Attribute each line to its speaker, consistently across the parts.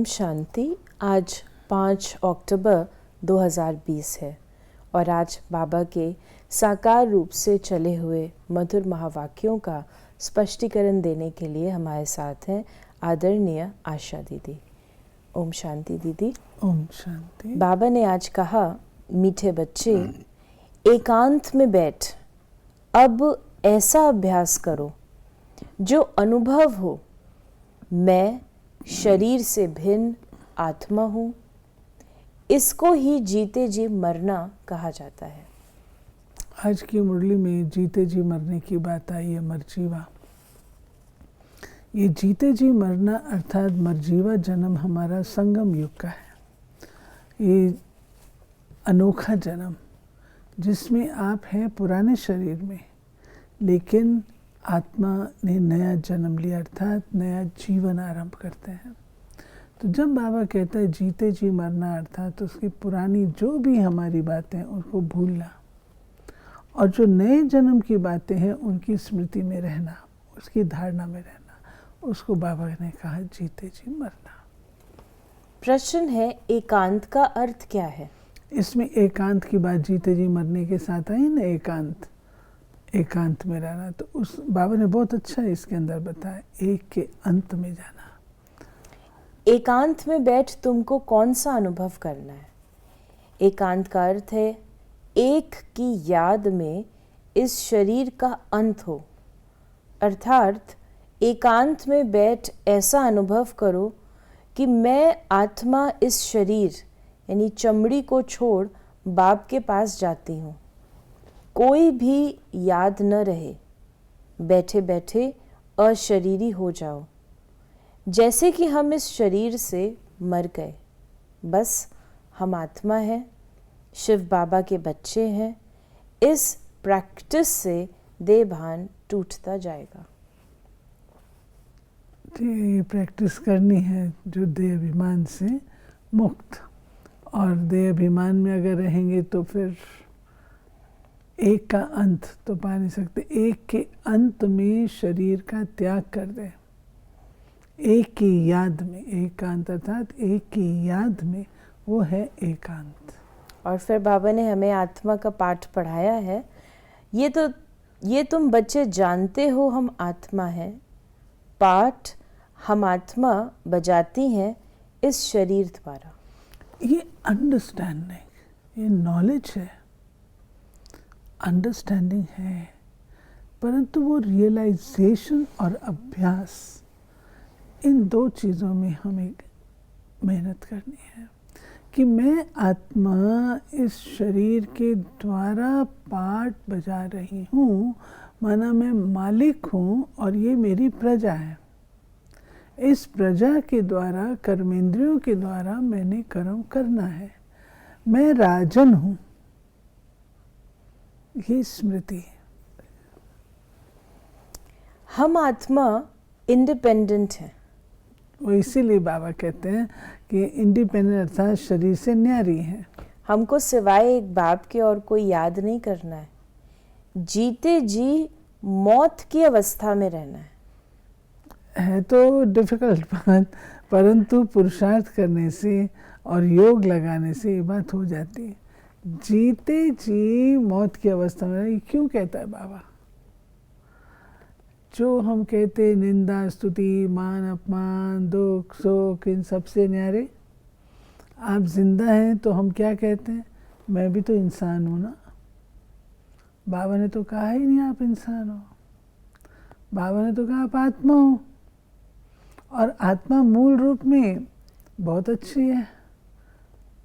Speaker 1: ओम शांति। आज 5 अक्टूबर 2020 है और आज बाबा के साकार रूप से चले हुए मधुर महावाक्यों का स्पष्टीकरण देने के लिए हमारे साथ हैं आदरणीय आशा दीदी। ओम शांति दीदी।
Speaker 2: ओम शांति।
Speaker 1: बाबा ने आज कहा, मीठे बच्चे एकांत में बैठ अब ऐसा अभ्यास करो जो अनुभव हो, मैं शरीर से भिन्न आत्मा हूँ। इसको ही जीते जी मरना कहा जाता है।
Speaker 2: आज की मुरली में जीते जी मरने की बात आई है, मरजीवा। ये जीते जी मरना अर्थात मरजीवा जन्म हमारा संगम युग का है। ये अनोखा जन्म जिसमें आप हैं पुराने शरीर में, लेकिन आत्मा ने नया जन्म लिया अर्थात नया जीवन आरंभ करते हैं। तो जब बाबा कहता है जीते जी मरना अर्थात तो उसकी पुरानी जो भी हमारी बातें उनको भूलना और जो नए जन्म की बातें हैं उनकी स्मृति में रहना, उसकी धारणा में रहना, उसको बाबा ने कहा जीते जी मरना।
Speaker 1: प्रश्न है, एकांत का अर्थ क्या है?
Speaker 2: इसमें एकांत की बात जीते जी मरने के साथ आई ना, एकांत में रहना। तो उस बाबा ने बहुत अच्छा इसके अंदर बताया, एक के अंत में जाना।
Speaker 1: एकांत में बैठ तुमको कौन सा अनुभव करना है? एकांत का अर्थ है एक की याद में इस शरीर का अंत हो, अर्थात एकांत में बैठ ऐसा अनुभव करो कि मैं आत्मा इस शरीर यानी चमड़ी को छोड़ बाप के पास जाती हूँ। कोई भी याद न रहे, बैठे बैठे अशरीरी हो जाओ, जैसे कि हम इस शरीर से मर गए। बस हम आत्मा हैं, शिव बाबा के बच्चे हैं। इस प्रैक्टिस से देह भान टूटता जाएगा।
Speaker 2: ये प्रैक्टिस करनी है जो देह अभिमान से मुक्त, और देह अभिमान में अगर रहेंगे तो फिर एक का अंत तो पा नहीं सकते। एक के अंत में शरीर का त्याग कर दे, एक की याद में, एकांत अर्थात एक की याद में, वो है एकांत।
Speaker 1: और फिर बाबा ने हमें आत्मा का पाठ पढ़ाया है। ये तुम बच्चे जानते हो हम आत्मा हैं। पाठ हम आत्मा बजाती हैं इस शरीर द्वारा।
Speaker 2: ये अंडरस्टैंडिंग, ये नॉलेज है, अंडरस्टैंडिंग है, परंतु वो रियलाइजेशन और अभ्यास, इन दो चीज़ों में हमें मेहनत करनी है कि मैं आत्मा इस शरीर के द्वारा पाठ बजा रही हूँ, माना मैं मालिक हूँ और ये मेरी प्रजा है। इस प्रजा के द्वारा, कर्मेंद्रियों के द्वारा मैंने कर्म करना है। मैं राजन हूँ, ये स्मृति।
Speaker 1: हम आत्मा इंडिपेंडेंट है।
Speaker 2: वो इसीलिए बाबा कहते हैं कि इंडिपेंडेंट अर्थात शरीर से न्यारी है।
Speaker 1: हमको सिवाय एक बाप के और कोई याद नहीं करना है। जीते जी मौत की अवस्था में रहना
Speaker 2: है तो डिफिकल्ट बात, परंतु पुरुषार्थ करने से और योग लगाने से ये बात हो जाती है। जीते जी मौत की अवस्था में क्यों कहता है बाबा? जो हम कहते निंदा, स्तुति, मान, अपमान, दुख, सुख, इन सबसे न्यारे आप जिंदा हैं। तो हम क्या कहते हैं? मैं भी तो इंसान हूँ ना। बाबा ने तो कहा ही नहीं आप इंसान हो। बाबा ने तो कहा आप आत्मा हो, और आत्मा मूल रूप में बहुत अच्छी है।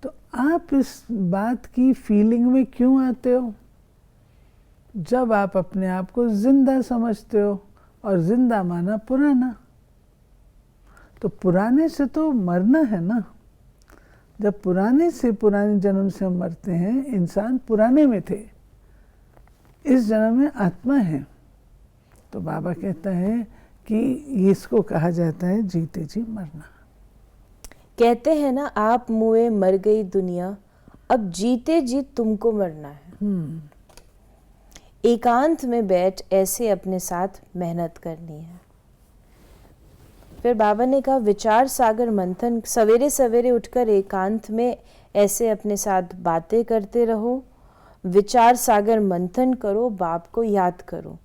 Speaker 2: तो आप इस बात की फीलिंग में क्यों आते हो? जब आप अपने आप को जिंदा समझते हो, और जिंदा माना पुराना। तो पुराने से तो मरना है ना। जब पुराने जन्म से हम मरते हैं, इंसान पुराने में थे, इस जन्म में आत्मा है। तो बाबा कहता है कि इसको कहा जाता है जीते जी मरना।
Speaker 1: कहते हैं ना, आप मुए मर गई दुनिया, अब जीते जी तुमको मरना है। एकांत में बैठ ऐसे अपने साथ मेहनत करनी है। फिर बाबा ने कहा विचार सागर मंथन, सवेरे सवेरे उठकर एकांत में ऐसे अपने साथ बातें करते रहो, विचार सागर मंथन करो, बाप को याद करो।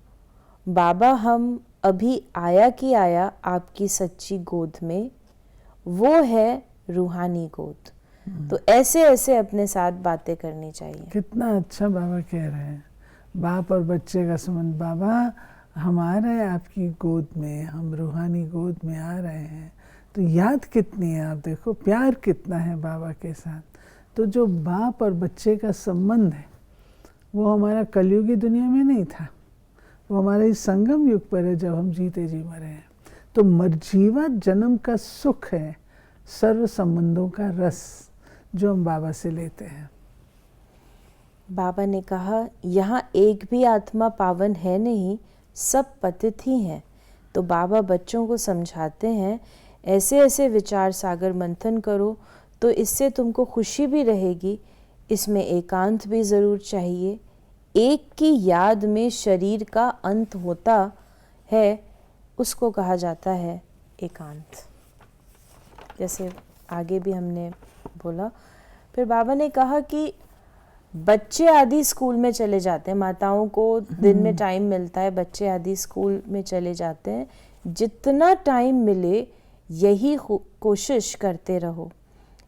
Speaker 1: बाबा हम अभी आया कि आया आपकी सच्ची गोद में, वो है रूहानी गोद। तो ऐसे ऐसे अपने साथ बातें करनी चाहिए।
Speaker 2: कितना अच्छा बाबा कह रहे हैं, बाप और बच्चे का संबंध। बाबा हम आ रहे हैं आपकी गोद में, हम रूहानी गोद में आ रहे हैं, तो याद कितनी है, आप देखो प्यार कितना है बाबा के साथ। तो जो बाप और बच्चे का संबंध है वो हमारा कलयुगी दुनिया में नहीं था, वो हमारे इस संगम युग पर है जब हम जीते जी मरे हैं। तो मरजीवा जन्म का सुख है सर्व संबंधों का रस जो हम बाबा से लेते हैं।
Speaker 1: बाबा ने कहा यहाँ एक भी आत्मा पावन है नहीं, सब पतित ही हैं। तो बाबा बच्चों को समझाते हैं ऐसे ऐसे विचार सागर मंथन करो, तो इससे तुमको खुशी भी रहेगी। इसमें एकांत भी ज़रूर चाहिए। एक की याद में शरीर का अंत होता है, उसको कहा जाता है एकांत। जैसे आगे भी हमने बोला। फिर बाबा ने कहा कि बच्चे आदि स्कूल में चले जाते हैं, माताओं को दिन में टाइम मिलता है, बच्चे आदि स्कूल में चले जाते हैं। जितना टाइम मिले यही कोशिश करते रहो।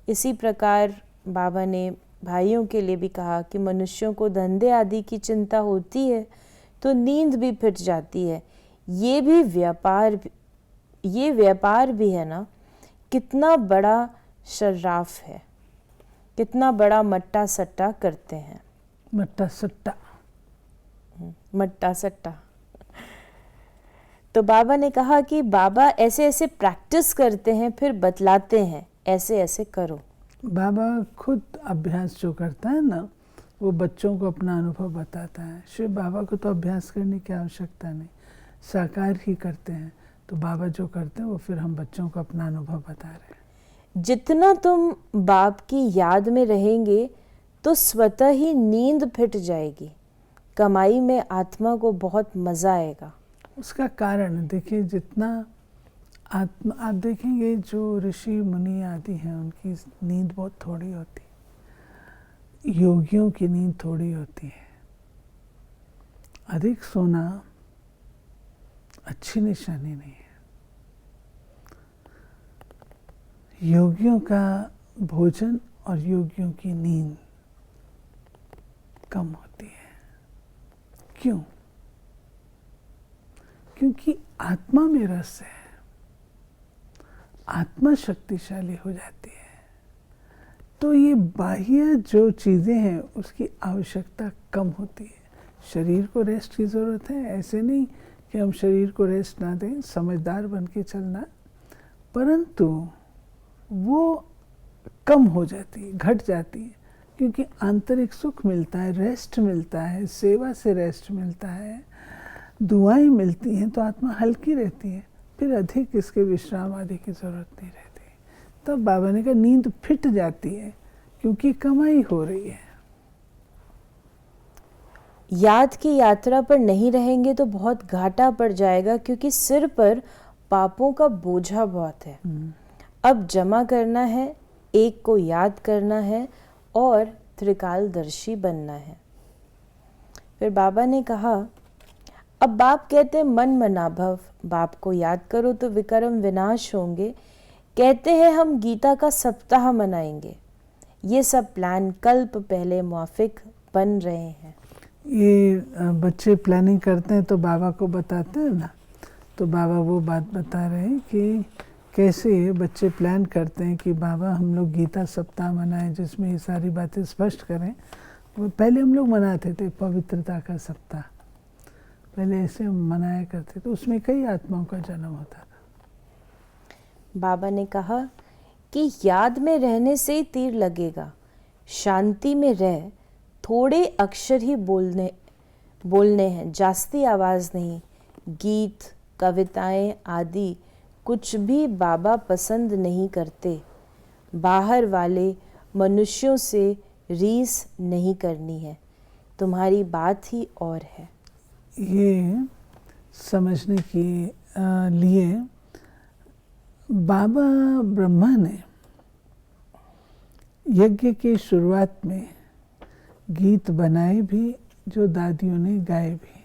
Speaker 1: इसी प्रकार बाबा ने भाइयों के लिए भी कहा कि मनुष्यों को धंधे आदि की चिंता होती है तो नींद भी फिट जाती है। ये व्यापार भी है ना, कितना बड़ा शर्राफ है, कितना बड़ा मट्टा सट्टा करते हैं।
Speaker 2: मट्टा
Speaker 1: सट्टा। तो बाबा ने कहा कि बाबा ऐसे ऐसे प्रैक्टिस करते हैं फिर बतलाते हैं, ऐसे ऐसे करो।
Speaker 2: बाबा खुद अभ्यास जो करता है ना, वो बच्चों को अपना अनुभव बताता है। शिव बाबा को तो अभ्यास करने की आवश्यकता नहीं, साकार ही करते हैं। तो बाबा जो करते हैं वो फिर हम बच्चों को अपना अनुभव बता रहे हैं।
Speaker 1: जितना तुम बाप की याद में रहेंगे तो स्वतः ही नींद फिट जाएगी, कमाई में आत्मा को बहुत मज़ा आएगा।
Speaker 2: उसका कारण देखिए, जितना आत्मा, आप देखेंगे जो ऋषि मुनि आदि हैं उनकी नींद बहुत थोड़ी होती है, योगियों की नींद थोड़ी होती है। अधिक सोना अच्छी निशानी नहीं है। योगियों का भोजन और योगियों की नींद कम होती है। क्यों? क्योंकि आत्मा में रस है, आत्मा शक्तिशाली हो जाती है। तो ये बाह्य जो चीज़ें हैं उसकी आवश्यकता कम होती है। शरीर को रेस्ट की ज़रूरत है, ऐसे नहीं कि हम शरीर को रेस्ट ना दें, समझदार बन के चलना, परंतु वो कम हो जाती है, घट जाती है। क्योंकि आंतरिक सुख मिलता है, रेस्ट मिलता है, सेवा से रेस्ट मिलता है, दुआएं मिलती हैं, तो आत्मा हल्की रहती है। फिर अधिक इसके विश्राम आदि की ज़रूरत नहीं रहती। तब बाबा ने कहा नींद फिट जाती है क्योंकि कमाई हो रही है।
Speaker 1: याद की यात्रा पर नहीं रहेंगे तो बहुत घाटा पड़ जाएगा, क्योंकि सिर पर पापों का बोझा बहुत है। अब जमा करना है, एक को याद करना है और त्रिकालदर्शी बनना है। फिर बाबा ने कहा, अब बाप कहते हैं मन मनाभव, बाप को याद करो तो विकर्म विनाश होंगे। कहते हैं हम गीता का सप्ताह मनाएंगे। ये सब प्लान कल्प पहले मुआफिक बन रहे हैं।
Speaker 2: ये बच्चे प्लानिंग करते हैं तो बाबा को बताते हैं ना, तो बाबा वो बात बता रहे हैं कि कैसे बच्चे प्लान करते हैं कि बाबा हम लोग गीता सप्ताह मनाएं, जिसमें ये सारी बातें स्पष्ट करें। वो पहले हम लोग मनाते थे पवित्रता का सप्ताह, पहले ऐसे मनाया करते, तो उसमें कई आत्माओं का जन्म होता था।
Speaker 1: बाबा ने कहा कि याद में रहने से ही तीर लगेगा, शांति में रह, थोड़े अक्षर ही बोलने हैं, जास्ती आवाज़ नहीं। गीत, कविताएं आदि कुछ भी बाबा पसंद नहीं करते। बाहर वाले मनुष्यों से रीस नहीं करनी है, तुम्हारी बात ही और है।
Speaker 2: ये समझने के लिए बाबा ब्रह्मा ने यज्ञ की शुरुआत में गीत बनाए भी, जो दादियों ने गाए भी।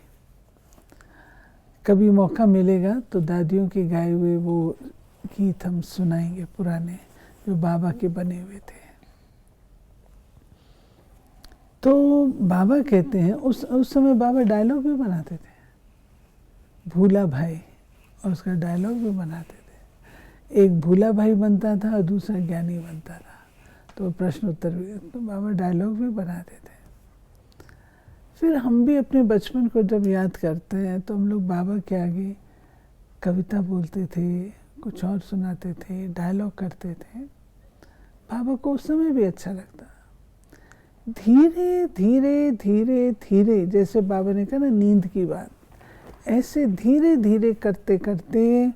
Speaker 2: कभी मौका मिलेगा तो दादियों के गाए हुए वो गीत हम सुनाएंगे, पुराने जो बाबा के बने हुए थे। तो बाबा कहते हैं उस समय बाबा डायलॉग भी बनाते थे, भूला भाई, और उसका डायलॉग भी बनाते थे। एक भूला भाई बनता था और दूसरा ज्ञानी बनता था, तो प्रश्न उत्तर भी, तो बाबा डायलॉग भी बनाते थे। फिर हम भी अपने बचपन को जब याद करते हैं तो हम लोग बाबा के आगे कविता बोलते थे, कुछ और सुनाते थे, डायलॉग करते थे। बाबा को उस समय भी अच्छा लगता। धीरे धीरे धीरे धीरे, जैसे बाबा ने कहा ना नींद की बात, ऐसे धीरे धीरे करते करते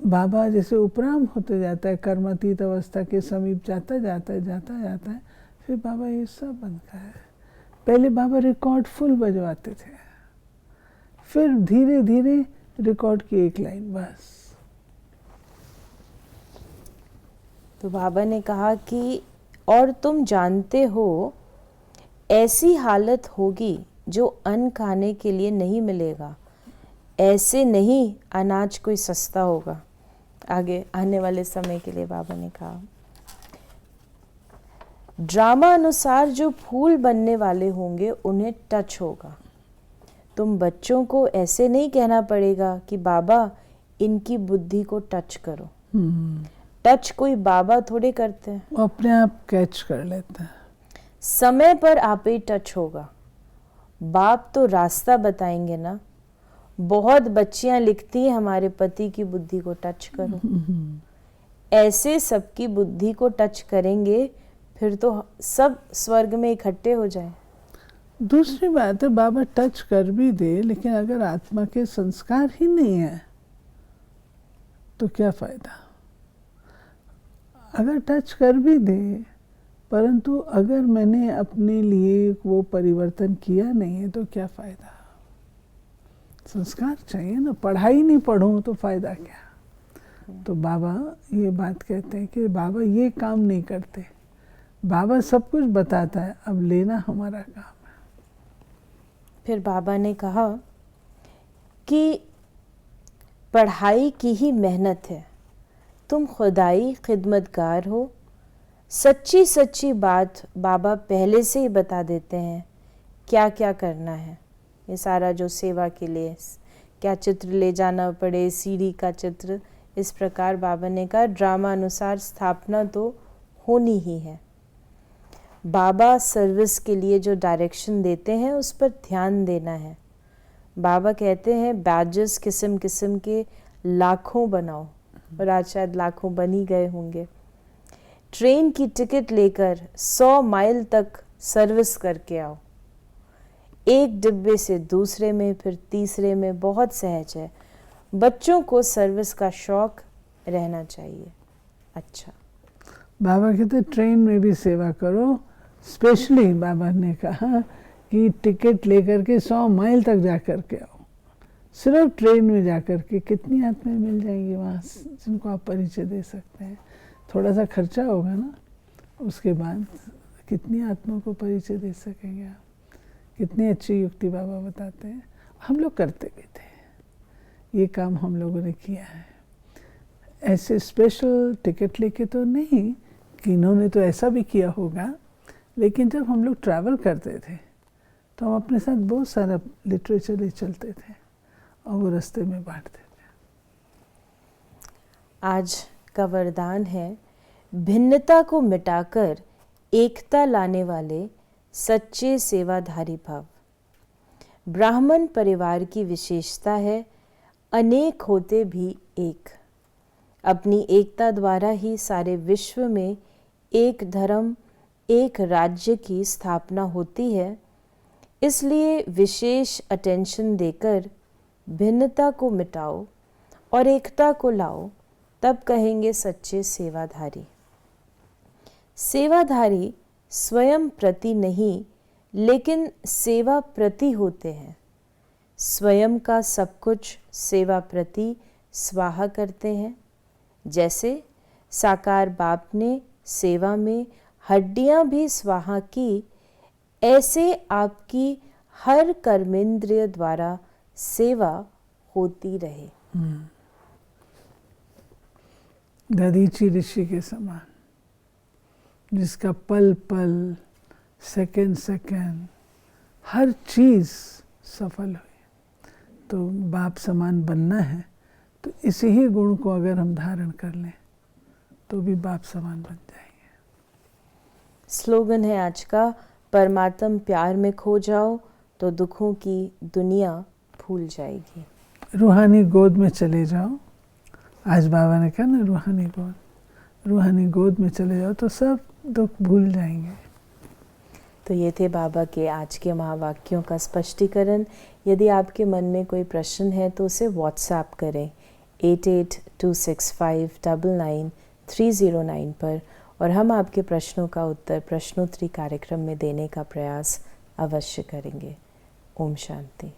Speaker 2: बाबा जैसे उपराम होते जाता है, कर्मातीत अवस्था के समीप जाता जाता है, फिर बाबा ये सब बनता है। पहले बाबा रिकॉर्ड फुल बजवाते थे, फिर धीरे धीरे रिकॉर्ड की एक लाइन बस।
Speaker 1: तो बाबा ने कहा कि और तुम जानते हो ऐसी हालत होगी जो अन्न खाने के लिए नहीं मिलेगा, ऐसे नहीं अनाज कोई सस्ता होगा। आगे आने वाले समय के लिए बाबा ने कहा, ड्रामा अनुसार जो फूल बनने वाले होंगे उन्हें टच होगा। तुम बच्चों को ऐसे नहीं कहना पड़ेगा कि बाबा इनकी बुद्धि को टच करो। टच कोई बाबा थोड़े करते हैं,
Speaker 2: वो अपने आप कैच कर लेते हैं।
Speaker 1: समय पर आप ही टच होगा। बाप तो रास्ता बताएंगे ना। बहुत बच्चियां लिखती हैं हमारे पति की बुद्धि को टच करो। ऐसे सबकी बुद्धि को टच करेंगे, फिर तो सब स्वर्ग में इकट्ठे हो जाएं।
Speaker 2: दूसरी बात है, बाबा टच कर भी दे, लेकिन अगर आत्मा के संस्कार ही नहीं है तो क्या फायदा। अगर टच कर भी दे, परंतु अगर मैंने अपने लिए वो परिवर्तन किया नहीं है तो क्या फायदा। संस्कार चाहिए ना, पढ़ाई नहीं पढ़ूं तो फायदा क्या। तो बाबा ये बात कहते हैं कि बाबा ये काम नहीं करते, बाबा सब कुछ बताता है, अब लेना हमारा काम है।
Speaker 1: फिर बाबा ने कहा कि पढ़ाई की ही मेहनत है, तुम खुदाई खिदमतगार हो। सच्ची सच्ची बात बाबा पहले से ही बता देते हैं, क्या क्या करना है। ये सारा जो सेवा के लिए क्या चित्र ले जाना पड़े, सीढ़ी का चित्र, इस प्रकार बाबा ने कहा ड्रामा अनुसार स्थापना तो होनी ही है। बाबा सर्विस के लिए जो डायरेक्शन देते हैं उस पर ध्यान देना है। बाबा कहते हैं बैजेस किस्म किस्म के लाखों बनाओ, और आज शायद लाखों बन ही गए होंगे। ट्रेन की टिकट लेकर 100 माइल तक सर्विस करके आओ। एक डिब्बे से दूसरे में, फिर तीसरे में, बहुत सहज है। बच्चों को सर्विस का शौक रहना चाहिए। अच्छा,
Speaker 2: बाबा कहते ट्रेन में भी सेवा करो। स्पेशली बाबा ने कहा कि टिकट लेकर के 100 माइल तक जा कर के आओ। सिर्फ ट्रेन में जा कर के कितनी आत्माएं मिल जाएंगी वहाँ जिनको आप परिचय दे सकते हैं। थोड़ा सा खर्चा होगा ना, उसके बाद कितनी आत्माओं को परिचय दे सकेंगे आप। कितनी अच्छी युक्ति बाबा बताते हैं, हम लोग करते भी थे। ये काम हम लोगों ने किया है। ऐसे स्पेशल टिकट लेके तो नहीं कि इन्होंने तो ऐसा भी किया होगा, लेकिन जब हम लोग ट्रैवल करते थे तो हम अपने साथ बहुत सारा लिटरेचर ले चलते थे और वो रास्ते में बांटते थे।
Speaker 1: आज का वरदान है भिन्नता को मिटाकर एकता लाने वाले सच्चे सेवाधारी भाव। ब्राह्मण परिवार की विशेषता है अनेक होते भी एक। अपनी एकता द्वारा ही सारे विश्व में एक धर्म, एक राज्य की स्थापना होती है। इसलिए विशेष अटेंशन देकर भिन्नता को मिटाओ और एकता को लाओ, तब कहेंगे सच्चे सेवाधारी। सेवाधारी स्वयं प्रति नहीं, लेकिन सेवा प्रति होते हैं। स्वयं का सब कुछ सेवा प्रति स्वाहा करते हैं। जैसे साकार बाप ने सेवा में हड्डियां भी स्वाहा की, ऐसे आपकी हर कर्मेंद्रिय द्वारा सेवा होती रहे।
Speaker 2: दधीची ऋषि के समान, जिसका पल पल, सेकंड सेकंड, हर चीज सफल हुई। तो बाप समान बनना है तो इसी ही गुण को अगर हम धारण कर लें तो भी बाप समान बन जाएंगे।
Speaker 1: स्लोगन है आज का, परमात्म प्यार में खो जाओ तो दुखों की दुनिया भूल जाएगी।
Speaker 2: रूहानी गोद में चले जाओ। आज बाबा ने कहा ना, रूहानी गोद में चले जाओ तो सब दुख भूल जाएंगे।
Speaker 1: तो ये थे बाबा के आज के महावाक्यों का स्पष्टीकरण। यदि आपके मन में कोई प्रश्न है तो उसे व्हाट्सएप करें 8826599309 पर, और हम आपके प्रश्नों का उत्तर प्रश्नोत्तरी कार्यक्रम में देने का प्रयास अवश्य करेंगे। ओम शांति।